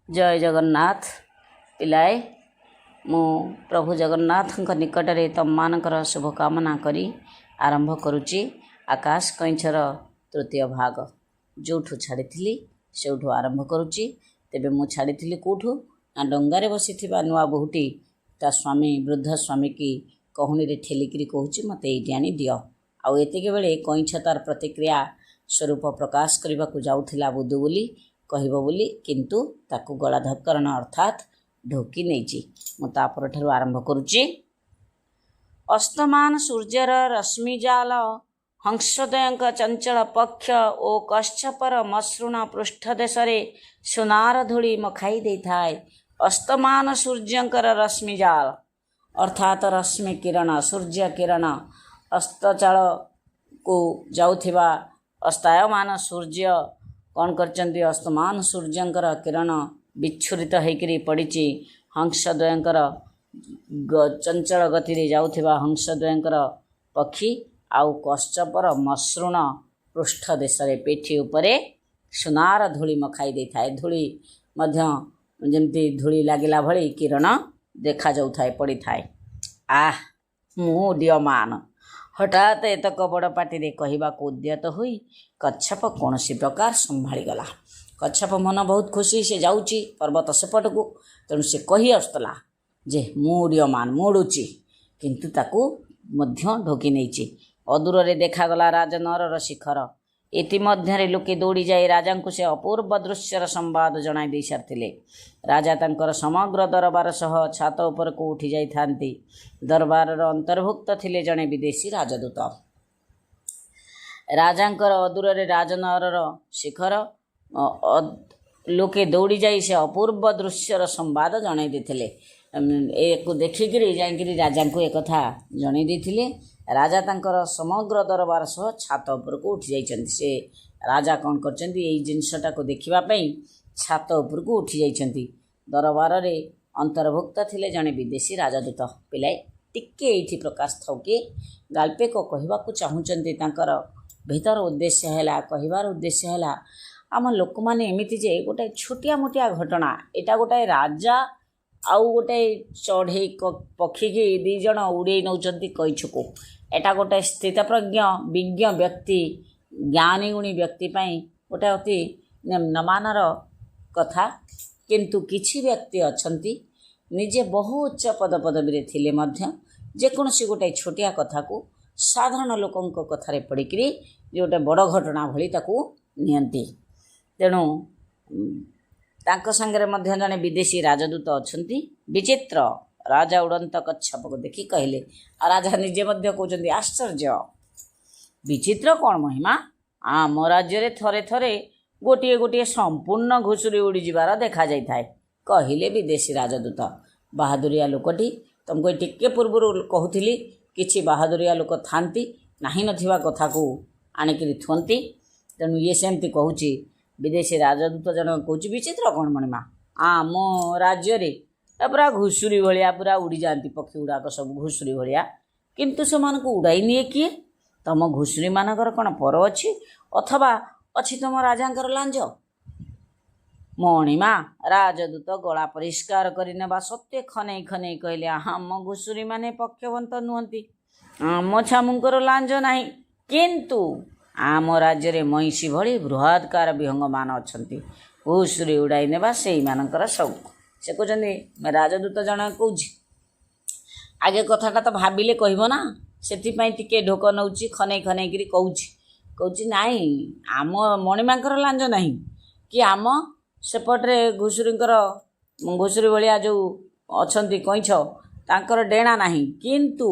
जय जगन्नाथ पिलाए मु प्रभु जगन्नाथ निकटरे तम मानकर शुभकामना करी आरंभ करुच्ची आकाश कईछर तृतीय भाग जो छाड़ी से आरंभ करुच्ची। तेबे मु छाड़ी कौठू ना डंगारे बसी नुआ बहुटी ता स्वामी वृद्ध स्वामी की कहूनी रे ठेलिकी कहूँ मत ये आनी दियो आउ एतिके बेले कईछ तार प्रतिक्रिया स्वरूप प्रकाश करने को जाऊला बुदू बोली कहब बोली किंतु ताकू गलाधकरण अर्थात ढोकी नहीं मुपर ठार आरंभ करुच्ची। अस्तमान सूर्यर रश्मिजाल हंसोदय चंचल पक्ष ओ कश्यपर मसृण पृष्ठदेश सुनार धूली मखाई दे थाए। अस्तमान सूर्यंकर रश्मिजाल अर्थात रश्मि किरण सूर्य किरण अस्तचाल को जाउथिबा अस्तायमान सूर्य कौन करचंती अस्तमान सूर्यंकर किरण विच्छुरित होकर पड़ी हंसद्वयंकर चंचल गति रे जाउथिबा हंसद्वयंकर पक्षी आउ कश्यपर मसृण पृष्ठ देश पेठी उपरे सुनार धूली मखाई दे थाए। धूली मध्य जमती धूली लागिला भली किरण देखा जाउ थाए पड़ी थाए। आह मु उदीयमान हठात एतक बड़ पाटी रे कहवा को उद्यत हुई कच्छप कौन प्रकार संभाली गला। कच्छप मन बहुत खुशी से जाऊँगी पर्वत सेपट को तेणु से कही आसला जे मु उदीयमान मुड़ुची किंतु ताकू मध्य ढोकी नहीं। अदूर रे देखागला राजनर शिखर इतिमध्य लोके दौड़ी जाए राजा को से अपूर्व दृश्यर संवाद जणाई दे सारी। राजा तांकर समग्र दरबार सह छात उपर को उठी जाई थांती। दरबार अंतर्भुक्त थिले जणे विदेशी राजदूत। राजांकर अदूर रे राजनर शिखर लोके दौड़ी जाई से अपूर्व दृश्यर संवाद जणाई देथिले। एक देखिकी जाइकरी राजा को एक कथा जणाई देथिले। राजा तांकर समग्र दरबार सह छात उपर को उठी जाइछन्ति। से राजा कौन करछन्ति एई जिनसटा को देखिबा पई छात उपर को उठी जाइछन्ति। दरबार रे अंतर्भुक्त थिले जणे विदेशी राजदूत। पिलाए टिके एठी प्रकाश थौके गाल्पे को कहबा को चाहुचन्ति। तांकर भीतर उद्देश्य हैला कहबार उद्देश्य हैला आम लोक माने एमिति जे गोटे छोटिया मोटिया घटना एटा गोटे राजा आउ गोटे चढ़े पक्षी की दी जण उड़े नौचंती कईछको एटा गोटे स्थितप्रज्ञ विज्ञ व्यक्ति ज्ञानी गुणी व्यक्ति पाई गोटे अति निम्नमानर कथा। किंतु किछि व्यक्ति अछंती निजे बहु उच्च पद पदवी थिले मध्य जेकोसी गोटे छोटिया कथा को साधारण लोकंक कथारे पड़िकरी जे गोटे बड़ घटना भली ताकू नियंती। तेणु तांको संगे मध्य जने विदेशी राजदूत अछंती। विचित्र राजा उड़ंत कच्छप को देखी कहले राजा निजे मध्य कहउचंती आश्चर्य विचित्र कौन महिमा आम राज्य रे थरे थरे गोटे गोटे संपूर्ण घुसुरी उड़ी जीवार देखा जाई थाए। कहले विदेशी राजदूत बहादुरिया लोकटी तुमको टिके पूर्व कहूली किछि बहादुरिया लोक थांती नाही नथिबा कथा को आनिकरी थुंती। तेणु ये सेमती कहूची विदेशी राजदूत जन कहूँ विचित्र कौन मणिमा आम राज्य रे पूरा घुसुरी भलिया पूरा उड़ी जाती पक्षी गुड़ाक सब घुसुरी भलिया किंतु से उड़ाई निए किए तम घुसुरी मानकर कौन पर अच्छी अथवा अच्छी तुम राजांकर लांज। मणिमा राजदूत गला परिष्कार करने सत्य खने खने कहले आम घुसुरी माने पक्षवंत नुहंती आम छामुंकर लांज नाही किंतु आम राज्य रे महिषी भली बृहत्कार विहंग मान अच्छी घुसुरी उड़ाई नेबा से मानकर शौक। से कहते राजदूत जन कौच आगे कथाटा तो भाविले कहब ना से टिके ढोक नौची खने खने करी कहूँ नाई आम मणिमांकर लांज नहीं कि आम सेपटे घुसुरी भलिया जो अच्छी कईछ तांकर डेणा नहीं किंतु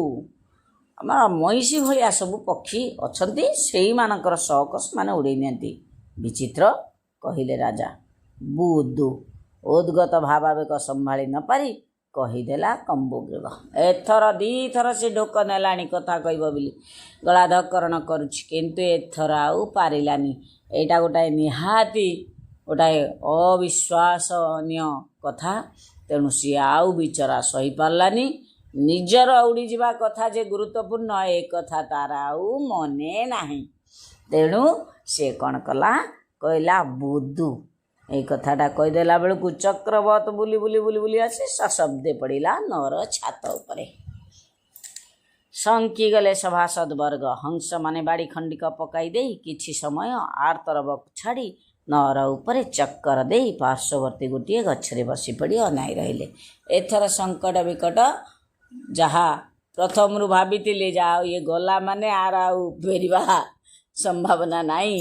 आम महिषी भलिया सब पक्षी अच्छी से मानकर शौक से उड़े नि। विचित्र कहले राजा बुदू उद्गत भावावेक संभाली न पारी कहीदेला कम्बुग्रीव। एथर दी थर से ढोक नेलानी कथा कहब बोली गलाधकरण करुछि किंतु एथर आउ पारिलानी। एटा गोटाए निहाती गोटाए अविश्वासनीय कथा। तेणु सी आउ बिचरा सही पारलानी निजर उड़ी जीवा कथा जे गुरुत्वपूर्ण ए कथा तार आउ मने नाही। तेणु से कौन कला कहला बुदू ଏଇ କଥାଟା କହିଦେଲା ବେଳକୁ ଚକ୍ରବତ ବୁଲି ବୁଲି ବୁଲି ବୁଲି ଆସି ସଶବ୍ଦେ ପଡ଼ିଲା ନଅର ଛାତ ଉପରେ। ଶଙ୍କିଗଲେ ସଭାସଦ ବର୍ଗ। ହଂସମାନେ ବାଡ଼ି ଖଣ୍ଡିକ ପକାଇ ଦେଇ କିଛି ସମୟ ଆର୍ତ୍ତରବକୁ ଛାଡ଼ି ନଅର ଉପରେ ଚକ୍କର ଦେଇ ପାର୍ଶ୍ୱବର୍ତ୍ତୀ ଗୋଟିଏ ଗଛରେ ବସି ପଡ଼ି ଅନାଇ ରହିଲେ। ଏଥର ସଙ୍କଟ ବିକଟ ଯାହା ପ୍ରଥମରୁ ଭାବିଥିଲେ, ଯାହା ହଉ ଇଏ ଗଲା ମାନେ ଆର ଆଉ ଫେରିବା ସମ୍ଭାବନା ନାହିଁ।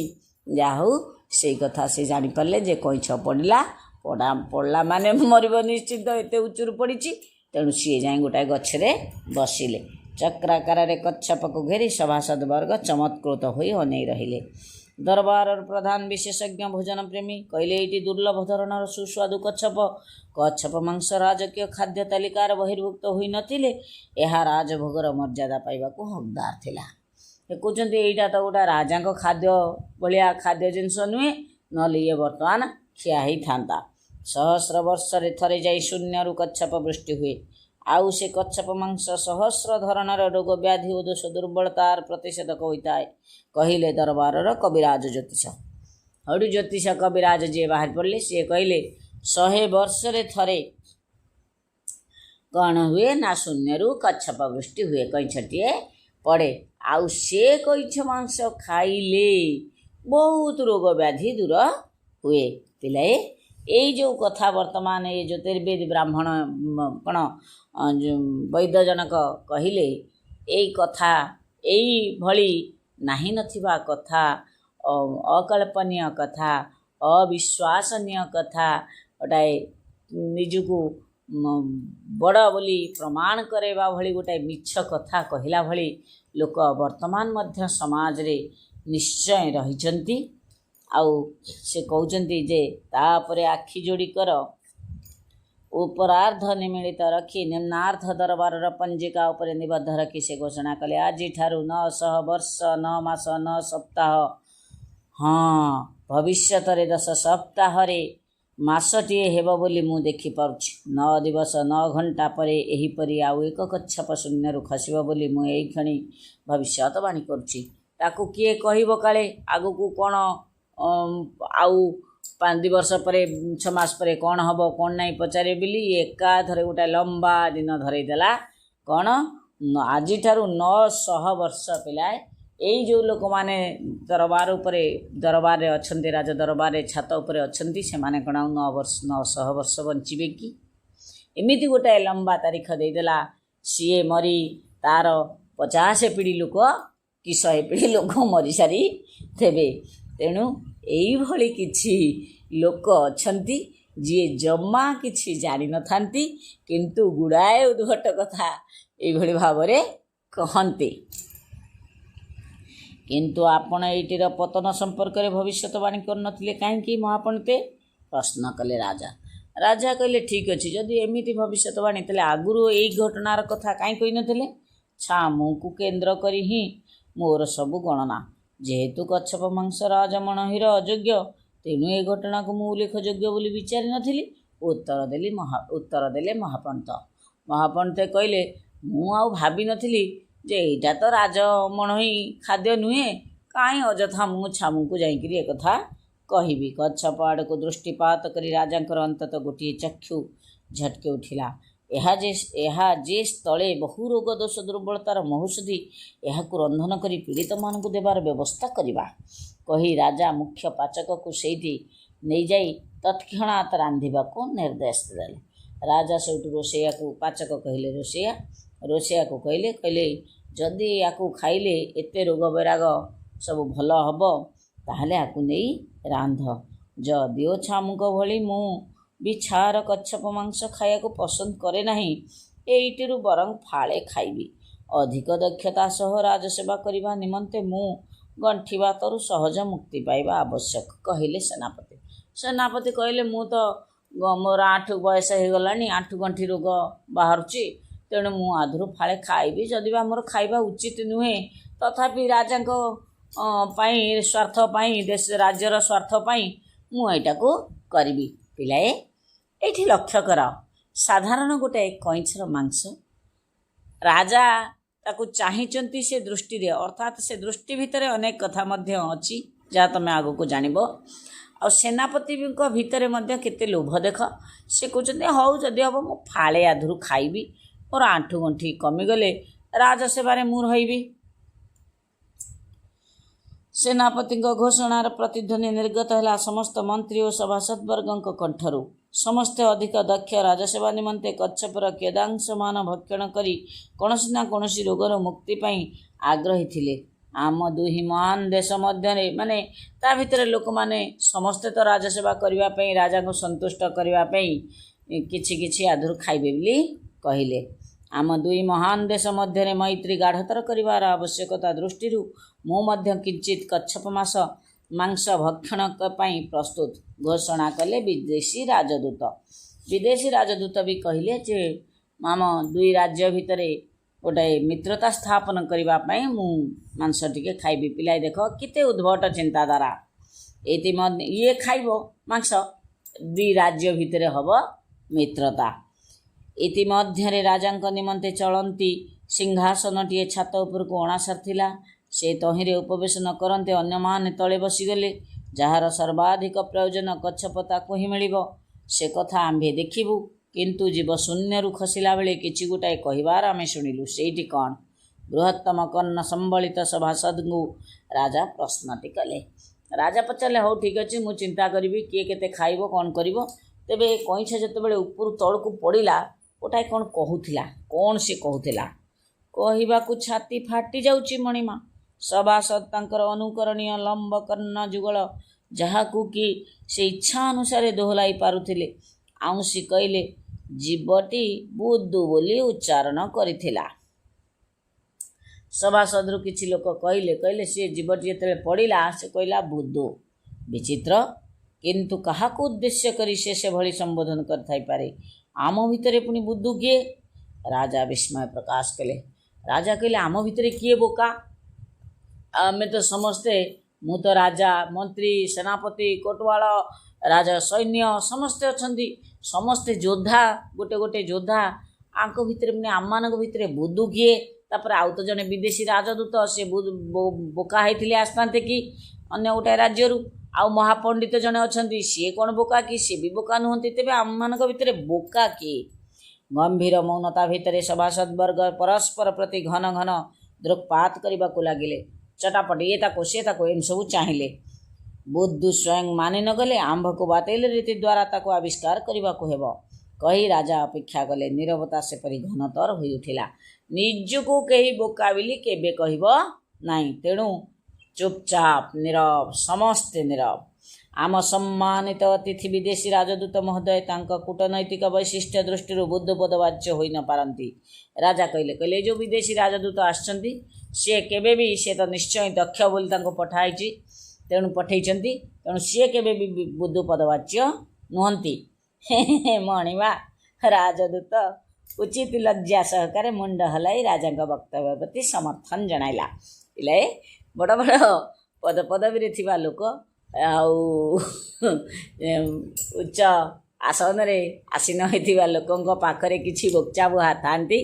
ଯାହା ହଉ ସେଇ କଥା ସେ ଜାଣିପାରିଲେ ଯେ କଇଁଛ ପଡ଼ିଲା ମାନେ ମରିବ ନିଶ୍ଚିନ୍ତ, ଏତେ ଉଚ୍ଚରୁ ପଡ଼ିଛି। ତେଣୁ ସିଏ ଯାଇ ଗୋଟାଏ ଗଛରେ ବସିଲେ। ଚକ୍ରାକାରରେ କଚ୍ଛପକୁ ଘେରି ସଭାସଦ ବର୍ଗ ଚମତ୍କୃତ ହୋଇ ଅନେଇ ରହିଲେ। ଦରବାରର ପ୍ରଧାନ ବିଶେଷଜ୍ଞ ଭୋଜନ ପ୍ରେମୀ କହିଲେ, ଏଇଟି ଦୁର୍ଲଭ ଧରଣର ସୁସ୍ୱାଦୁ କଚ୍ଛପ ମାଂସ ରାଜକୀୟ ଖାଦ୍ୟ ତାଲିକାର ବହିର୍ଭୁକ୍ତ ହୋଇନଥିଲେ ଏହା ରାଜଭୋଗର ମର୍ଯ୍ୟାଦା ପାଇବାକୁ ହକଦାର ଥିଲା। ସେ କହୁଛନ୍ତି ଏଇଟା ତ ଗୋଟେ ରାଜାଙ୍କ ଖାଦ୍ୟ ଭଳିଆ ଖାଦ୍ୟ ଜିନିଷ ନୁହେଁ, ନହେଲେ ଇଏ ବର୍ତ୍ତମାନ ଖିଆ ହେଇଥାନ୍ତା। ସହସ୍ର ବର୍ଷରେ ଥରେ ଯାଇ ଶୂନ୍ୟରୁ କଚ୍ଛପ ବୃଷ୍ଟି ହୁଏ। ଆଉ ସେ କଚ୍ଛପ ମାଂସ ସହସ୍ର ଧରଣର ରୋଗ ବ୍ୟାଧି ଓ ଦୋଷ ଦୁର୍ବଳତାର ପ୍ରତିଷେଧକ ହୋଇଥାଏ, କହିଲେ ଦରବାରର କବିରାଜ ଜ୍ୟୋତିଷ। ହଡ଼ୁ ଜ୍ୟୋତିଷ କବିରାଜ ଯିଏ ବାହାରି ପଡ଼ିଲେ, ସିଏ କହିଲେ 100 ବର୍ଷରେ ଥରେ କ'ଣ ହୁଏ ନା ଶୂନ୍ୟରୁ କଚ୍ଛପ ବୃଷ୍ଟି ହୁଏ, କଇଁଛଟିଏ ପଡ଼େ। ଆଉ ସେ କଇଁଛ ମାଂସ ଖାଇଲେ ବହୁତ ରୋଗ ବ୍ୟାଧି ଦୂର ହୁଏ। ପିଲାଏ, ଏଇ ଯେଉଁ କଥା ବର୍ତ୍ତମାନ ଏ ଜ୍ୟୋତିର୍ବିଦ ବ୍ରାହ୍ମଣ କ'ଣ ବୈଦ୍ୟ ଜଣକ କହିଲେ, ଏଇ କଥା ଏଇଭଳି ନାହିଁ ନଥିବା କଥା, ଅକଳ୍ପନୀୟ କଥା, ଅବିଶ୍ୱାସନୀୟ କଥା, ଗୋଟାଏ ନିଜକୁ ବଡ଼ ବୋଲି ପ୍ରମାଣ କରାଇବା ଭଳି ଗୋଟାଏ ମିଛ କଥା କହିଲା ଭଳି ଲୋକ ବର୍ତ୍ତମାନ ମଧ୍ୟ ସମାଜରେ ନିଶ୍ଚୟ ରହିଛନ୍ତି। ଆଉ ସେ କହୁଛନ୍ତି ଯେ ତାପରେ ଆଖି ଯୋଡ଼ିକର ଉପରାର୍ଦ୍ଧ ନିମିଳିତ ରଖି ନିମ୍ନାର୍ଦ୍ଧ ଦରବାରର ପଞ୍ଜିକା ଉପରେ ନିବଦ୍ଧ ରଖି ସେ ଘୋଷଣା କଲେ, ଆଜିଠାରୁ 900 ବର୍ଷ 9 ମାସ 9 ସପ୍ତାହ, ଭବିଷ୍ୟତରେ 10 ସପ୍ତାହରେ ମାସଟିଏ ହେବ ବୋଲି ମୁଁ ଦେଖିପାରୁଛି। 9 ଦିବସ 9 ଘଣ୍ଟା ପରେ ଏହିପରି ଆଉ ଏକ କଚ୍ଛପ ଶୂନ୍ୟରୁ ଖସିବ ବୋଲି ମୁଁ ଏଇକ୍ଷଣି ଭବିଷ୍ୟତବାଣୀ କରୁଛି। ତାକୁ କିଏ କହିବ କାଳେ ଆଗକୁ କ'ଣ ଆଉ 2 ବର୍ଷ ପରେ 6 ମାସ ପରେ କ'ଣ ହେବ କ'ଣ ନାହିଁ ପଚାରିବେ ବୋଲି ଏକାଥରେ ଗୋଟାଏ ଲମ୍ବା ଦିନ ଧରେଇଦେଲା। କ'ଣ ଆଜିଠାରୁ 900 ବର୍ଷ ପିଲାଏ, ଏଇ ଯେଉଁ ଲୋକମାନେ ଦରବାରରେ ଅଛନ୍ତି, ରାଜ ଦରବାରରେ ଛାତ ଉପରେ ଅଛନ୍ତି, ସେମାନେ କ'ଣ ଆଉ 900 ବର୍ଷ ବଞ୍ଚିବେ କି? ଏମିତି ଗୋଟାଏ ଲମ୍ବା ତାରିଖ ଦେଇଦେଲା। ସିଏ ମରି ତାର 50 ପିଢ଼ି ଲୋକ କି 100 ପିଢ଼ି ଲୋକ ମରିସାରି ଥିବେ। ତେଣୁ ଏଇଭଳି କିଛି ଲୋକ ଅଛନ୍ତି ଯିଏ ଜମା କିଛି ଜାଣିନଥାନ୍ତି, କିନ୍ତୁ ଗୁଡ଼ାଏ ଉଦ୍ଭଟ କଥା ଏଇଭଳି ଭାବରେ କହନ୍ତି। କିନ୍ତୁ ଆପଣ ଏଇଟିର ପତନ ସମ୍ପର୍କରେ ଭବିଷ୍ୟତବାଣୀ କରିନଥିଲେ କାହିଁକି ମହାପଣ୍ଡିତେ? ପ୍ରଶ୍ନ କଲେ ରାଜା। ରାଜା କହିଲେ, ଠିକ୍ ଅଛି, ଯଦି ଏମିତି ଭବିଷ୍ୟତବାଣୀ ତାହେଲେ ଆଗରୁ ଏଇ ଘଟଣାର କଥା କାହିଁ କହିନଥିଲେ? ଛାମୁଙ୍କୁ କେନ୍ଦ୍ର କରି ହିଁ ମୋର ସବୁ ଗଣନା। ଯେହେତୁ କଚ୍ଛପ ମାଂସ ରାଜମଣୋହିର ଅଯୋଗ୍ୟ, ତେଣୁ ଏ ଘଟଣାକୁ ମୁଁ ଉଲ୍ଲେଖଯୋଗ୍ୟ ବୋଲି ବିଚାରି ନଥିଲି। ଉତ୍ତର ଦେଲେ ମହାପଣ୍ଡିତ। ମହାପଣ୍ଡିତେ କହିଲେ, ମୁଁ ଆଉ ଭାବିନଥିଲି ଯେ ଏଇଟା ତ ରାଜମଣୋହି ଖାଦ୍ୟ ନୁହେଁ, କାହିଁ ଅଯଥା ମୁଁ ଛାମୁଙ୍କୁ ଯାଇକିରି ଏକଥା କହିବି। କଚ୍ଛପ ଆଡ଼କୁ ଦୃଷ୍ଟିପାତ କରି ରାଜାଙ୍କର ଅନ୍ତତଃ ଗୋଟିଏ ଚକ୍ଷୁ ଝଟକି ଉଠିଲା। ଏହା ଯେ ସ୍ଥଳେ ବହୁ ରୋଗ ଦୋଷ ଦୁର୍ବଳତାର ମହୌଷଧି, ଏହାକୁ ରନ୍ଧନ କରି ପୀଡ଼ିତମାନଙ୍କୁ ଦେବାର ବ୍ୟବସ୍ଥା କରିବା, କହି ରାଜା ମୁଖ୍ୟ ପାଚକକୁ ସେଇଠି ନେଇଯାଇ ତତ୍କ୍ଷଣାତ୍ ରାନ୍ଧିବାକୁ ନିର୍ଦ୍ଦେଶ ଦେଲେ। ରାଜା ସେଇଠୁ ପାଚକ କହିଲେ ରୋଷେୟାକୁ କହିଲେ ଯଦି ୟାକୁ ଖାଇଲେ ଏତେ ରୋଗ ବୈରାଗ ସବୁ ଭଲ ହେବ, ତାହେଲେ ୟାକୁ ନେଇ ରାନ୍ଧ। ଯଦିଓ ଛାମୁଙ୍କ ଭଳି ମୁଁ ବି ଛାର କଚ୍ଛପ ମାଂସ ଖାଇବାକୁ ପସନ୍ଦ କରେ ନାହିଁ, ଏଇଟିରୁ ବରଂ ଫାଳେ ଖାଇବି। ଅଧିକ ଦକ୍ଷତା ସହ ରାଜସେବା କରିବା ନିମନ୍ତେ ମୁଁ ଗଣ୍ଠିବାତରୁ ସହଜ ମୁକ୍ତି ପାଇବା ଆବଶ୍ୟକ, କହିଲେ ସେନାପତି। ସେନାପତି କହିଲେ, ମୋର ବୟସ ହେଇଗଲାଣି, ଆଣ୍ଠୁ ଗଣ୍ଠି ରୋଗ ବାହାରୁଛି, ତେଣୁ ମୁଁ ଆଧରୁ ଫାଳେ ଖାଇବି। ଯଦି ବା ମୋର ଖାଇବା ଉଚିତ ନୁହେଁ, ତଥାପି ରାଜାଙ୍କ ପାଇଁ ସ୍ୱାର୍ଥ ପାଇଁ, ରାଜ୍ୟର ସ୍ୱାର୍ଥ ପାଇଁ ମୁଁ ଏଇଟାକୁ କରିବି। ପିଲାଏ, ଏଇଠି ଲକ୍ଷ୍ୟ କର, ସାଧାରଣ ଗୋଟାଏ କଇଁଛର ମାଂସ ରାଜା ତାକୁ ଚାହିଁଛନ୍ତି ସେ ଦୃଷ୍ଟିରେ, ଅର୍ଥାତ୍ ସେ ଦୃଷ୍ଟି ଭିତରେ ଅନେକ କଥା ମଧ୍ୟ ଅଛି ଯାହା ତୁମେ ଆଗକୁ ଜାଣିବ। ଆଉ ସେନାପତିଙ୍କ ଭିତରେ ମଧ୍ୟ କେତେ ଲୋଭ ଦେଖ। ସେ କହୁଛନ୍ତି ହଉ ଯଦି ହେବ ମୁଁ ଫାଳେ ଆଧୁରୁ ଖାଇବି, ମୋର ଆଣ୍ଠୁ ଗଣ୍ଠି କମିଗଲେ ରାଜସେବାରେ ମୁଁ ରହିବି। ସେନାପତିଙ୍କ ଘୋଷଣାର ପ୍ରତିଧ୍ୱନି ନିର୍ଗତ ହେଲା ସମସ୍ତ ମନ୍ତ୍ରୀ ଓ ସଭାସଦବର୍ଗଙ୍କ କଣ୍ଠରୁ। ସମସ୍ତେ ଅଧିକ ଦକ୍ଷ ରାଜସେବା ନିମନ୍ତେ କଚ୍ଛପର କେଦାଂଶମାନ ଭକ୍ଷଣ କରି କୌଣସି ନା କୌଣସି ରୋଗର ମୁକ୍ତି ପାଇଁ ଆଗ୍ରହୀ ଥିଲେ। ଆମ ଦୁଇ ମହାନ ଦେଶ ମଧ୍ୟରେ ମାନେ ତା ଭିତରେ ଲୋକମାନେ ସମସ୍ତେ ତ ରାଜସେବା କରିବା ପାଇଁ, ରାଜାଙ୍କୁ ସନ୍ତୁଷ୍ଟ କରିବା ପାଇଁ କିଛି କିଛି ଆଧୁରୁ ଖାଇବେ ବୋଲି କହିଲେ। ଆମ ଦୁଇ ମହାନ ଦେଶ ମଧ୍ୟରେ ମୈତ୍ରୀ ଗାଢ଼ତର କରିବାର ଆବଶ୍ୟକତା ଦୃଷ୍ଟିରୁ ମୁଁ ମଧ୍ୟ କିଞ୍ଚିତ୍ କଚ୍ଛପ ମାଂସ ଭକ୍ଷଣ ପାଇଁ ପ୍ରସ୍ତୁତ ଘୋଷଣା କଲେ ବିଦେଶୀ ରାଜଦୂତ। ବିଦେଶୀ ରାଜଦୂତ ବି କହିଲେ ଯେ ଆମ ଦୁଇ ରାଜ୍ୟ ଭିତରେ ଗୋଟାଏ ମିତ୍ରତା ସ୍ଥାପନ କରିବା ପାଇଁ ମୁଁ ମାଂସ ଟିକେ ଖାଇବି। ପିଲାଏ ଦେଖ କେତେ ଉଦ୍ଭଟ ଚିନ୍ତାଧାରା। ଇଏ ଖାଇବ ମାଂସ, ଦୁଇ ରାଜ୍ୟ ଭିତରେ ହେବ ମିତ୍ରତା। ଇତିମଧ୍ୟରେ ରାଜାଙ୍କ ନିମନ୍ତେ ଚଳନ୍ତି ସିଂହାସନଟିଏ ଛାତ ଉପରକୁ ଅଣାସାରିଥିଲା। ସେ ତହିଁରେ ଉପବେଶନ କରନ୍ତେ ଅନ୍ୟମାନେ ତଳେ ବସିଗଲେ। ଯାହାର ସର୍ବାଧିକ ପ୍ରୟୋଜନ କଚ୍ଛପ ତାକୁ ହିଁ ମିଳିବ, ସେ କଥା ଆମ୍ଭେ ଦେଖିବୁ। କିନ୍ତୁ ଜୀବ ଶୂନ୍ୟରୁ ଖସିଲା ବେଳେ କିଛି ଗୋଟାଏ କହିବାର ଆମେ ଶୁଣିଲୁ, ସେଇଟି କ'ଣ? ବୃହତ୍ତମ କର୍ଣ୍ଣ ସମ୍ବଳିତ ସଭାସଦଙ୍କୁ ରାଜା ପ୍ରଶ୍ନଟି କଲେ। ରାଜା ପଚାରିଲେ ହଉ ଠିକ୍ ଅଛି, ମୁଁ ଚିନ୍ତା କରିବି କିଏ କେତେ ଖାଇବ କ'ଣ କରିବ। ତେବେ କଇଁଛ ଯେତେବେଳେ ଉପରୁ ତଳକୁ ପଡ଼ିଲା ଗୋଟାଏ କ'ଣ କହୁଥିଲା। କ'ଣ ସେ କହୁଥିଲା? କହିବାକୁ ଛାତି ଫାଟି ଯାଉଛି ମଣିମା। ସଭାସଦ ତାଙ୍କର ଅନୁକରଣୀୟ ଲମ୍ବ କର୍ଣ୍ଣ ଯୁଗଳ, ଯାହାକୁ କି ସେ ଇଚ୍ଛା ଅନୁସାରେ ଦୋହଲାଇ ପାରୁଥିଲେ, ଆଉଁସି କହିଲେ ଜୀବଟି ବୁଦୁ ବୋଲି ଉଚ୍ଚାରଣ କରିଥିଲା। ସଭାସଦରୁ କିଛି ଲୋକ କହିଲେ ସେ ଜୀବଟି ଯେତେବେଳେ ପଡ଼ିଲା ସେ କହିଲା ବୁଦୁ। ବିଚିତ୍ର, କିନ୍ତୁ କାହାକୁ ଉଦ୍ଦେଶ୍ୟ କରି ସେ ସେଭଳି ସମ୍ବୋଧନ କରିଥାଇପାରେ? ଆମ ଭିତରେ ପୁଣି ବୁଦୁ କିଏ? ରାଜା ବିସ୍ମୟ ପ୍ରକାଶ କଲେ। ରାଜା କହିଲେ ଆମ ଭିତରେ କିଏ ବୋକା? ଆମେ ତ ସମସ୍ତେ, ମୁଁ ତ ରାଜା, ମନ୍ତ୍ରୀ, ସେନାପତି, କୋଟୱାଳ, ରାଜା ସୈନ୍ୟ ସମସ୍ତେ ଅଛନ୍ତି, ସମସ୍ତେ ଯୋଦ୍ଧା, ଗୋଟେ ଗୋଟେ ଯୋଦ୍ଧା। ଆଙ୍କ ଭିତରେ ପୁଣି ଆମମାନଙ୍କ ଭିତରେ ବୁଦୁ କିଏ? ତାପରେ ଆଉ ତ ଜଣେ ବିଦେଶୀ ରାଜଦୂତ, ସେ ବୋକା ହେଇଥିଲେ ଆସିଥାନ୍ତେ କି ଅନ୍ୟ ଗୋଟାଏ ରାଜ୍ୟରୁ। ଆଉ ମହାପଣ୍ଡିତ ଜଣେ ଅଛନ୍ତି, ସିଏ କ'ଣ ବୋକା କି? ସିଏ ବି ବୋକା ନୁହନ୍ତି। ତେବେ ଆମମାନଙ୍କ ଭିତରେ ବୋକା କିଏ? ଗମ୍ଭୀର ମୌନତା ଭିତରେ ସଭାସଦବର୍ଗ ପରସ୍ପର ପ୍ରତି ଘନ ଘନ ଦୃକ୍ପାତ କରିବାକୁ ଲାଗିଲେ। ଚଟାପଟ ଇଏ ତାକୁ ସେ ତାକୁ ଏମିତି ସବୁ ଚାହିଁଲେ। ବୁଦ୍ଧୁ ସ୍ୱୟଂ ମାନି ନଗଲେ ଆମ୍ଭକୁ ବାତିଲ ରୀତି ଦ୍ୱାରା ତାକୁ ଆବିଷ୍କାର କରିବାକୁ ହେବ କହି ରାଜା ଅପେକ୍ଷା କଲେ। ନୀରବତା ସେପରି ଘନତର ହୋଇ ଉଠିଲା। ନିଜକୁ କେହି ବୋକା ବୋଲି କେବେ କହିବ ନାହିଁ। ତେଣୁ ଚୁପଚାପ ନୀରବ, ସମସ୍ତେ ନୀରବ। ଆମ ସମ୍ମାନିତ ଅତିଥି ବିଦେଶୀ ରାଜଦୂତ ମହୋଦୟ ତାଙ୍କ କୂଟନୈତିକ ବୈଶିଷ୍ଟ୍ୟ ଦୃଷ୍ଟିରୁ ବୁଦ୍ଧପଦବାଚ୍ୟ ହୋଇ ନ ପାରନ୍ତି। ରାଜା କହିଲେ ଏ ଯେଉଁ ବିଦେଶୀ ରାଜଦୂତ ଆସିଛନ୍ତି, ସିଏ କେବେ ବି, ସେ ତ ନିଶ୍ଚୟ ଦକ୍ଷ ବୋଲି ତାଙ୍କୁ ପଠାଇଛନ୍ତି, ତେଣୁ ସିଏ କେବେ ବି ବୁଦ୍ଧପଦବାଚ୍ୟ ନୁହନ୍ତି। ମଣିମା, ରାଜଦୂତ ଉଚିତ ଲଜ୍ଜା ସହକାରେ ମୁଣ୍ଡ ହଲାଇ ରାଜାଙ୍କ ବକ୍ତବ୍ୟ ପ୍ରତି ସମର୍ଥନ ଜଣାଇଲା। ପିଲାଏ, ବଡ଼ ବଡ଼ ପଦପଦବୀରେ ଥିବା ଲୋକ ଆଉ ଉଚ୍ଚ ଆସନରେ ଆସୀନ ହୋଇଥିବା ଲୋକଙ୍କ ପାଖରେ କିଛି ବୋକ୍ଚା ବୁହା ଥାନ୍ତି।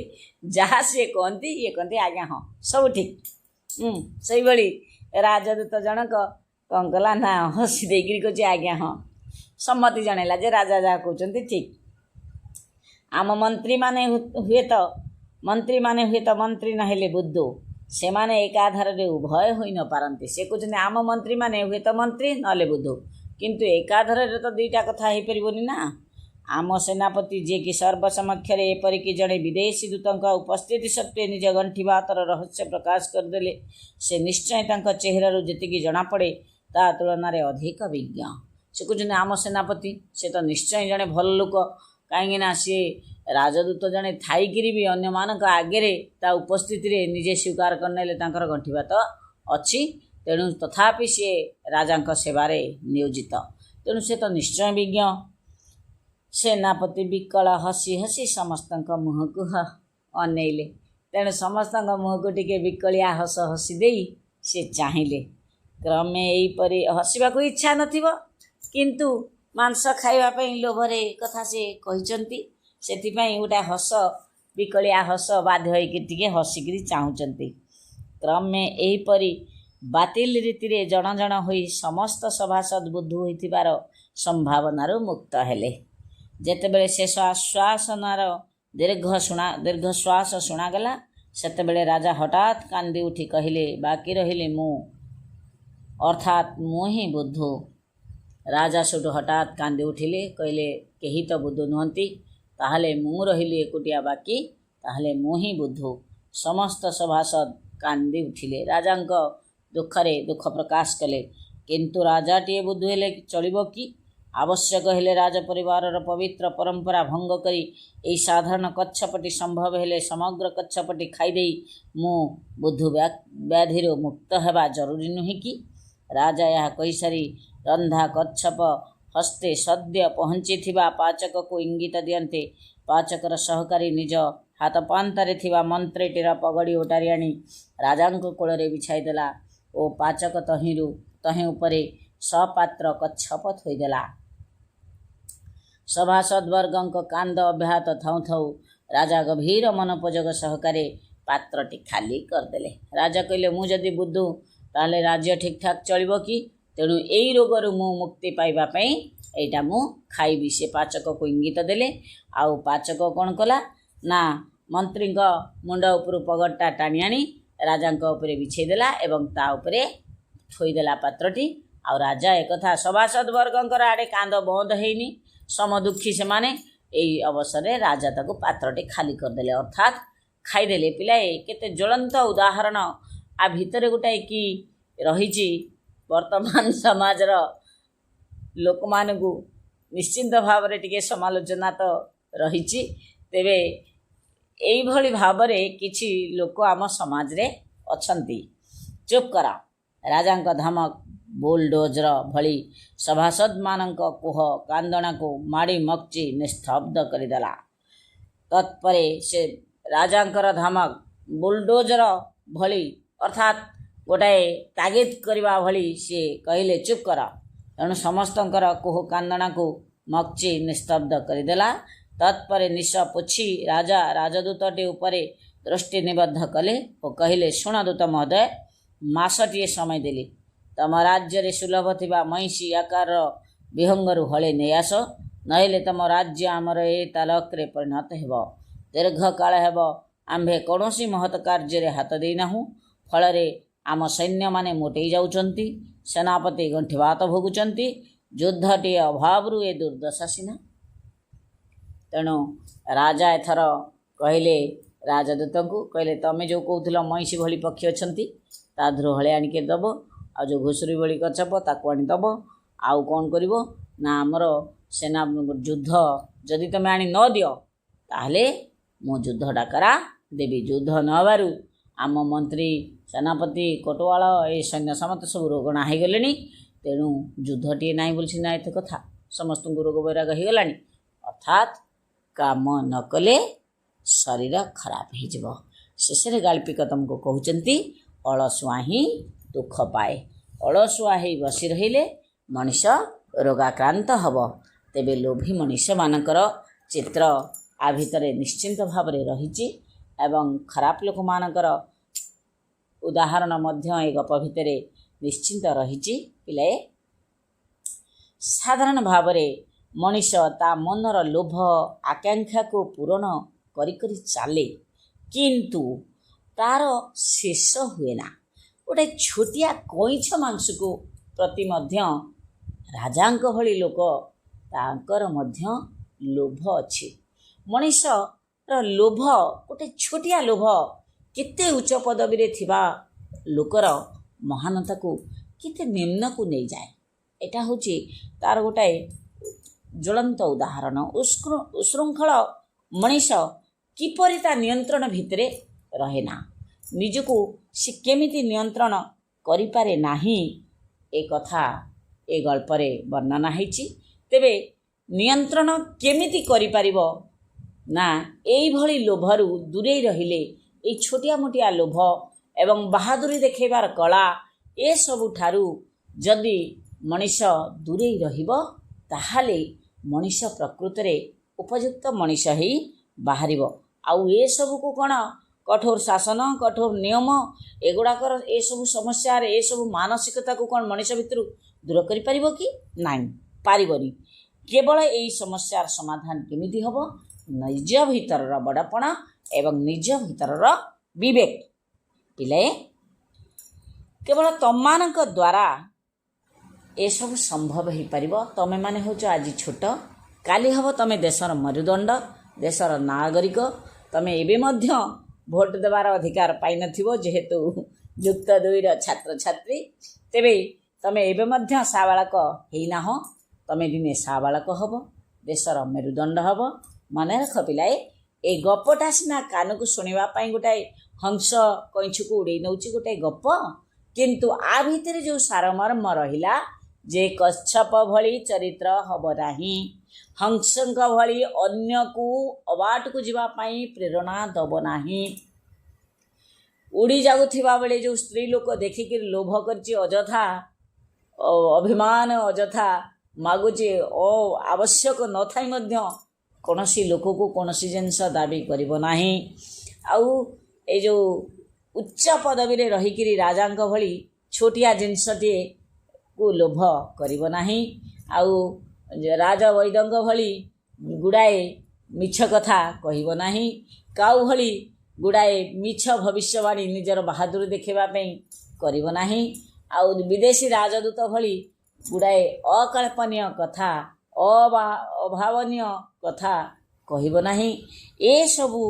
ଯାହା ସିଏ କହନ୍ତି ଇଏ କହନ୍ତି ଆଜ୍ଞା ହଁ ସବୁ ଠିକ୍। ସେଇଭଳି ରାଜଦୂତ ଜଣକ କ'ଣ କଲା ନା ହସି ଦେଇକିରି କହୁଛି ଆଜ୍ଞା ହଁ, ସମ୍ମତି ଜଣାଇଲା ଯେ ରାଜା ଯାହା କହୁଛନ୍ତି ଠିକ୍। ଆମ ମନ୍ତ୍ରୀମାନେ ହୁଏତ ମନ୍ତ୍ରୀ ନହେଲେ ବୁଦ୍ଧୁ, ସେମାନେ ଏକାଧାରରେ ଉଭୟ ହୋଇ ନ ପାରନ୍ତି। ସେ କହୁଛନ୍ତି ଆମ ମନ୍ତ୍ରୀମାନେ ହୁଏତ ମନ୍ତ୍ରୀ ନହେଲେ ବୁଦ୍ଧୁ, କିନ୍ତୁ ଏକାଧାରରେ ତ ଦୁଇଟା କଥା ହେଇପାରିବନି ନା। ଆମ ସେନାପତି ଯିଏକି ସର୍ବସମକ୍ଷରେ ଏପରିକି ଜଣେ ବିଦେଶୀ ଦୂତଙ୍କ ଉପସ୍ଥିତି ସତ୍ତ୍ୱେ ନିଜ ଗଣ୍ଠି ବାତର ରହସ୍ୟ ପ୍ରକାଶ କରିଦେଲେ, ସେ ନିଶ୍ଚୟ ତାଙ୍କ ଚେହେରାରୁ ଯେତିକି ଜଣାପଡ଼େ ତା ତୁଳନାରେ ଅଧିକ ବିଜ୍ଞ। ସେ କହୁଛନ୍ତି ଆମ ସେନାପତି ସେ ତ ନିଶ୍ଚୟ ଜଣେ ଭଲ ଲୋକ, କାହିଁକିନା ସିଏ ରାଜଦୂତ ଜଣେ ଥାଇକିରି ବି ଅନ୍ୟମାନଙ୍କ ଆଗରେ ତା ଉପସ୍ଥିତିରେ ନିଜେ ସ୍ୱୀକାର କରିନେଲେ ତାଙ୍କର ଗଣ୍ଠିବାତ ଅଛି। ତେଣୁ ତଥାପି ସିଏ ରାଜାଙ୍କ ସେବାରେ ନିୟୋଜିତ, ତେଣୁ ସେ ତ ନିଶ୍ଚୟ ବିଜ୍ଞ। ସେନାପତି ବିକଳ ହସି ହସି ସମସ୍ତଙ୍କ ମୁହଁକୁ ଅନେଇଲେ। ତେଣୁ ସମସ୍ତଙ୍କ ମୁହଁକୁ ଟିକେ ବିକଳିଆ ହସ ହସି ଦେଇ ସେ ଚାହିଁଲେ। କ୍ରମେ ଏଇପରି ହସିବାକୁ ଇଚ୍ଛା ନଥିବ, କିନ୍ତୁ ମାଂସ ଖାଇବା ପାଇଁ ଲୋଭରେ କଥା ସେ କହିଛନ୍ତି, ସେଥିପାଇଁ ଗୋଟେ ବିକଳିଆ ହସ ବାଧ୍ୟ ହୋଇକି ଟିକେ ହସିକିରି ଚାହୁଁଛନ୍ତି। କ୍ରମେ ଏହିପରି ବାତିଲ ରୀତିରେ ଜଣ ଜଣ ହୋଇ ସମସ୍ତ ସଭାସଦ ବୁଦ୍ଧୁ ହୋଇଥିବାର ସମ୍ଭାବନାରୁ ମୁକ୍ତ ହେଲେ। ଯେତେବେଳେ ଶେଷ ଆଶ୍ୱାସନାର ଦୀର୍ଘ ଶ୍ୱାସ ଶୁଣାଗଲା, ସେତେବେଳେ ରାଜା ହଠାତ୍ କାନ୍ଦି ଉଠି କହିଲେ, ବାକି ରହିଲି ମୁଁ, ଅର୍ଥାତ୍ ମୁଁ ହିଁ ବୁଦ୍ଧୁ। ରାଜା ସେଠୁ ହଠାତ୍ କାନ୍ଦି ଉଠିଲେ, କହିଲେ, କେହି ତ ବୁଦ୍ଧୁ ନୁହନ୍ତି, ତାହେଲେ ମୁଁ ରହିଲି ଏକୁଟିଆ ବାକି, ତାହେଲେ ମୁଁ ହିଁ ବୁଦ୍ଧୁ। ସମସ୍ତ ସଭାସଦ କାନ୍ଦି ଉଠିଲେ, ରାଜାଙ୍କ ଦୁଃଖରେ ଦୁଃଖ ପ୍ରକାଶ କଲେ। କିନ୍ତୁ ରାଜାଟିଏ ବୁଦ୍ଧୁ ହେଲେ ଚଳିବ କି? ଆବଶ୍ୟକ ହେଲେ ରାଜ ପରିବାରର ପବିତ୍ର ପରମ୍ପରା ଭଙ୍ଗ କରି ଏହି ସାଧାରଣ କଚ୍ଛପଟି, ସମ୍ଭବ ହେଲେ ସମଗ୍ର କଚ୍ଛପଟି ଖାଇଦେଇ ମୁଁ ବୁଦ୍ଧୁ ବ୍ୟାଧିରୁ ମୁକ୍ତ ହେବା ଜରୁରୀ ନୁହେଁ କି? ରାଜା ଏହା କହିସାରି ରନ୍ଧା କଚ୍ଛପ ହସ୍ତେ ସଦ୍ୟ ପହଞ୍ଚିଥିବା ପାଚକକୁ ଇଙ୍ଗିତ ଦିଅନ୍ତେ ପାଚକର ସହକାରୀ ନିଜ ହାତ ପାନ୍ତାରେ ଥିବା ମନ୍ତ୍ରୀଟିର ପଗଡ଼ି ଓଟାରି ଆଣି ରାଜାଙ୍କ କୋଳରେ ବିଛାଇ ଦେଲା ଓ ପାଚକ ତହିଁ ଉପରେ ସପାତ୍ର କଚ୍ଛପ ଥୋଇଦେଲା। ସଭାସଦବର୍ଗଙ୍କ କାନ୍ଦ ଅବ୍ୟାହତ ଥାଉଁ ଥାଉଁ ରାଜା ଗଭୀର ମନୋପଯୋଗ ସହକାରେ ପାତ୍ରଟି ଖାଲି କରିଦେଲେ। ରାଜା କହିଲେ, ମୁଁ ଯଦି ବୁଦ୍ଧୁ, ତାହେଲେ ରାଜ୍ୟ ଠିକ୍ଠାକ୍ ଚଳିବ କି? ତେଣୁ ଏଇ ରୋଗରୁ ମୁଁ ମୁକ୍ତି ପାଇବା ପାଇଁ ଏଇଟା ମୁଁ ଖାଇବି। ସେ ପାଚକକୁ ଇଙ୍ଗିତ ଦେଲେ। ଆଉ ପାଚକ କ'ଣ କଲା ନା ମନ୍ତ୍ରୀଙ୍କ ମୁଣ୍ଡ ଉପରୁ ପଗଡ଼ଟା ଟାଣି ଆଣି ରାଜାଙ୍କ ଉପରେ ବିଛେଇ ଦେଲା ଏବଂ ତା ଉପରେ ଥୋଇଦେଲା ପାତ୍ରଟି। ଆଉ ରାଜା ଏକଥା, ସଭାସଦ ବର୍ଗଙ୍କର ଆଡ଼େ କାନ୍ଦ ବନ୍ଦ ହେଇନି, ସମଦୁଃଖୀ ସେମାନେ। ଏଇ ଅବସରରେ ରାଜା ତାକୁ ପାତ୍ରଟି ଖାଲି କରିଦେଲେ, ଅର୍ଥାତ୍ ଖାଇଦେଲେ। ପିଲାଏ, କେତେ ଜ୍ୱଳନ୍ତ ଉଦାହରଣ ଆ ଭିତରେ ଗୋଟାଏ କି ରହିଛି। ବର୍ତ୍ତମାନ ସମାଜର ଲୋକମାନଙ୍କୁ ନିଶ୍ଚିନ୍ତ ଭାବରେ ଟିକେ ସମାଲୋଚନା ତ ରହିଛି। ତେବେ ଏଇଭଳି ଭାବରେ କିଛି ଲୋକ ଆମ ସମାଜରେ ଅଛନ୍ତି। ଚୁପ୍ କର। ରାଜାଙ୍କ ଧମକ ବୁଲଡୋଜର ଭଳି ସଭାସଦମାନଙ୍କ କୁହ କାନ୍ଦଣାକୁ ମାଡ଼ି ମକ୍ଚି ନିସ୍ତବ୍ଧ କରିଦେଲା। ତତ୍ପରେ ସେ ରାଜାଙ୍କର ଧମକ ବୁଲଡୋଜର ଭଳି ଅର୍ଥାତ୍ ଗୋଟାଏ ତାଗିଦ କରିବା ଭଳି ସିଏ କହିଲେ, ଚୁପ୍ କର। ତେଣୁ ସମସ୍ତଙ୍କର କୁହ କାନ୍ଦଣାକୁ ମକ୍ଚି ନିସ୍ତବ୍ଧ କରିଦେଲା। ତତ୍ପରେ ନିଶ ପୋଛି ରାଜା ରାଜଦୂତଟି ଉପରେ ଦୃଷ୍ଟି ନିବଦ୍ଧ କଲେ ଓ କହିଲେ, ଶୁଣ ଦୂତ ମହୋଦୟ, ମାସଟିଏ ସମୟ ଦେଲି। ତମ ରାଜ୍ୟରେ ସୁଲଭ ଥିବା ମଇଁଷି ଆକାରର ବିହଙ୍ଗରୁ ହଳେ ନେଇଆସ, ନହେଲେ ତମ ରାଜ୍ୟ ଆମର ଏ ତାଲକରେ ପରିଣତ ହେବ। ଦୀର୍ଘକାଳ ହେବ ଆମ୍ଭେ କୌଣସି ମହତ୍ କାର୍ଯ୍ୟରେ ହାତ ଦେଇନାହୁଁ। ଫଳରେ ଆମ ସୈନ୍ୟମାନେ ମୋଟେଇ ଯାଉଛନ୍ତି, ସେନାପତି ଗଣ୍ଠିବାତ ଭୋଗୁଛନ୍ତି। ଯୁଦ୍ଧଟିଏ ଅଭାବରୁ ଏ ଦୁର୍ଦ୍ଦଶା ସିନା। ତେଣୁ ରାଜା ଏଥର କହିଲେ ରାଜଦୂତଙ୍କୁ, କହିଲେ, ତମେ ଯେଉଁ କହୁଥିଲ ମଇଁଷି ଭଳି ପକ୍ଷୀ ଅଛନ୍ତି, ତା ଦେହରୁ ହଳେ ଆଣିକି ଦେବ, ଆଉ ଯେଉଁ ଘୁଷୁରୀ ଭଳି କଚ୍ଛପ ତାକୁ ଆଣି ଦେବ। ଆଉ କ'ଣ କରିବ ନା ଆମର ସେନା ଯୁଦ୍ଧ ଯଦି ତମେ ଆଣି ନ ଦିଅ, ତାହେଲେ ମୁଁ ଯୁଦ୍ଧ ଡାକରା ଦେବି। ଯୁଦ୍ଧ ନ ହେବାରୁ ଆମ ମନ୍ତ୍ରୀ, ସେନାପତି, କୋଟୱାଳ, ଏ ସୈନ୍ୟ ସମସ୍ତେ ସବୁ ରୋଗଣା ହୋଇଗଲେଣି। ତେଣୁ ଯୁଦ୍ଧଟିଏ ନାହିଁ ବୋଲି ସିନା ଏତେ କଥା, ସମସ୍ତଙ୍କୁ ରୋଗ ବୈରାଗ ହୋଇଗଲାଣି। ଅର୍ଥାତ୍ କାମ ନ କଲେ ଶରୀର ଖରାପ ହେଇଯିବ। ଶେଷରେ ଗାଳ୍ପିକ ତମକୁ କହୁଛନ୍ତି, ଅଳସୁଆ ହିଁ ଦୁଃଖ ପାଏ। ଅଳସୁଆ ହେଇ ବସି ରହିଲେ ମଣିଷ ରୋଗାକ୍ରାନ୍ତ ହେବ। ତେବେ ଲୋଭୀ ମଣିଷମାନଙ୍କର ଚିତ୍ର ଆ ଭିତରେ ନିଶ୍ଚିନ୍ତ ଭାବରେ ରହିଛି ଏବଂ ଖରାପ ଲୋକମାନଙ୍କର ଉଦାହରଣ ମଧ୍ୟ ଏ ଗପ ଭିତରେ ନିଶ୍ଚିନ୍ତ ରହିଛି। ପିଲାଏ, ସାଧାରଣ ଭାବରେ ମଣିଷ ତା ମନର ଲୋଭ ଆକାଂକ୍ଷାକୁ ପୂରଣ କରି କରି ଚାଲେ, କିନ୍ତୁ ତାର ଶେଷ ହୁଏ ନା। ଗୋଟେ ଛୋଟିଆ କଇଁଛ ମାଂସକୁ ପ୍ରତି ମଧ୍ୟ ରାଜାଙ୍କ ଭଳି ଲୋକ, ତାଙ୍କର ମଧ୍ୟ ଲୋଭ ଅଛି। ମଣିଷର ଲୋଭ, ଗୋଟେ ଛୋଟିଆ ଲୋଭ, କେତେ ଉଚ୍ଚ ପଦବୀରେ ଥିବା ଲୋକର ମହାନତାକୁ କେତେ ନିମ୍ନକୁ ନେଇଯାଏ। ଏଇଟା ହେଉଛି ତା'ର ଗୋଟାଏ ଜ୍ୱଳନ୍ତ ଉଦାହରଣ। ଉଶୃଙ୍ଖଳ ମଣିଷ କିପରି ତା ନିୟନ୍ତ୍ରଣ ଭିତରେ ରହେ ନା, ନିଜକୁ ସେ କେମିତି ନିୟନ୍ତ୍ରଣ କରିପାରେ ନାହିଁ, ଏ କଥା ଏ ଗଳ୍ପରେ ବର୍ଣ୍ଣନା ହେଇଛି। ତେବେ ନିୟନ୍ତ୍ରଣ କେମିତି କରିପାରିବ ନା, ଏଇଭଳି ଲୋଭରୁ ଦୂରେଇ ରହିଲେ, ଏଇ ଛୋଟିଆ ମୋଟିଆ ଲୋଭ ଏବଂ ବାହାଦୁରୀ ଦେଖାଇବାର କଳା, ଏସବୁଠାରୁ ଯଦି ମଣିଷ ଦୂରେଇ ରହିବ, ତାହେଲେ ମଣିଷ ପ୍ରକୃତରେ ଉପଯୁକ୍ତ ମଣିଷ ହେଇ ବାହାରିବ। ଆଉ ଏସବୁକୁ କ'ଣ कठोर शासन कठोर नियम एगुड़ाकर ए सब समस्या ए सब मानसिकता को कौन मनीष भितर दूर कर कि नाई पारिबनी। केवल यही समस्यार समाधान केमिति हम निज भीतर बड़पण एवं निज भीतर विवेक। पिलाए केवल तुम मान द्वारा ये सब संभव हो पार। तमें मैंने हूँ आज छोट काली हम तमें देशर मेरुदंड देशर नागरिक। तमें एवं भोट देवार अधिकार पाई नथिबो जेहेतु युक्त 2 छात्र छात्री। तेबे तमें एवं साबालक होना हो तमें दिने साबालक हम देशर मेरुदंड हम। मन रख पिलाए ए गपटा सीना कान को शुणापी गोटाए हंस कईछु को उड़े नौ गोटाए गप किंतु आ भितर जो सारमर्म रहिला जे कच्छप भली चरित्र हब नाही हंसंक भली अन्य को अबाट को जीवापाई प्रेरणा दब नाही। उड़ी जाउथिबा बेले जो स्त्री लोक देखिक लोभ करछि अजथा अभिमान अजथा मागुचे आवश्यक न थाई मध्य कौनसी लोक को कौनसी जिनस दाबी करिबो नाही। आउ ए जो उच्च पदवी रे रहिकिरी राजांक भली छोटिया जिनसटे को लोभ करिबो नाही। आउ राज वैदंग भली गुड़ाए मिछ कथा कहिबो नाही। काउ भली गुड़ाए मिछ भविष्यवाणी निजर बहादुर देखा करिबो नाही। आउ विदेशी राजदूत भली गुड़ाए अकल्पनीय कथा अभावनीय कथा कहिबो नाही। ए सबू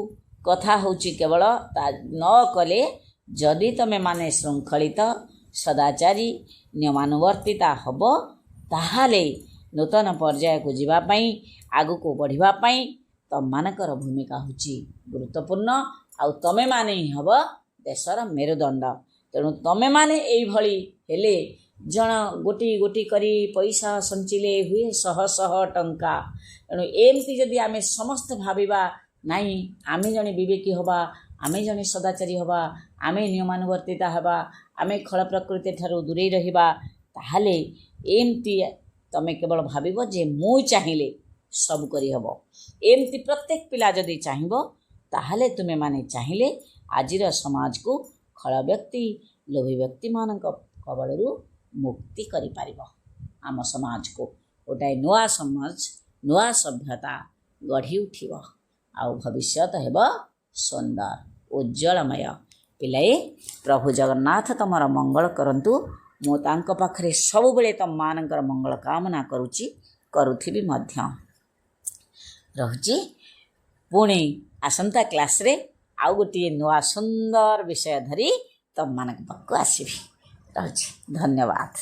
कथा होची केवल न कले जदि तमे माने श्रृंखलित सदाचारी नियमानुवर्तिता हब ताहाले नूतन पर्याय को जीवापाई आगु को बढ़िबापाई तम मानकर भूमिका होची गुरुत्वपूर्ण। आउ तमे माने ही हब देशर मेरुदंड। तेणु तमे माने एई भली हेले जन गोटी गोटी करी पैसा संचिले हुए शह शह टंका। तेणु एमती जदि आमे समस्त भाविबा नाई आमे जने विवेकी हवा आमे जने सदाचारी हवा आमे नियमानुवर्तिता हवा आमे खल प्रकृति ठारू दूरे रहिबा ताहाले एमती तमे केवल भाविबो जे मु चाहिए सब करी हबो। एमती प्रत्येक पिला जदि चाहिबो ताहाले तुमे माने चाहिए आजिर समाज को खल व्यक्ति लोभी व्यक्ति मानक कबलरू मुक्ति करि पारिबो। आम समाज को गोटाए नुआ समाज नुआ सभ्यता गढ़ी उठिबो आउ भविष्यत हेब सुंदर उज्जवलमय। पिलाए प्रभु जगन्नाथ तमर मंगल करंतु। मु तांक पाखरे सब बेले तम मानकर मंगल कामना करुची करुथिबी मध्य रहुची। पुणी आसंता क्लास रे आउ गोटे नुआ सुंदर विषय धरी तम मानक पाखକୁ ଆସିବି। रहुची धन्यवाद।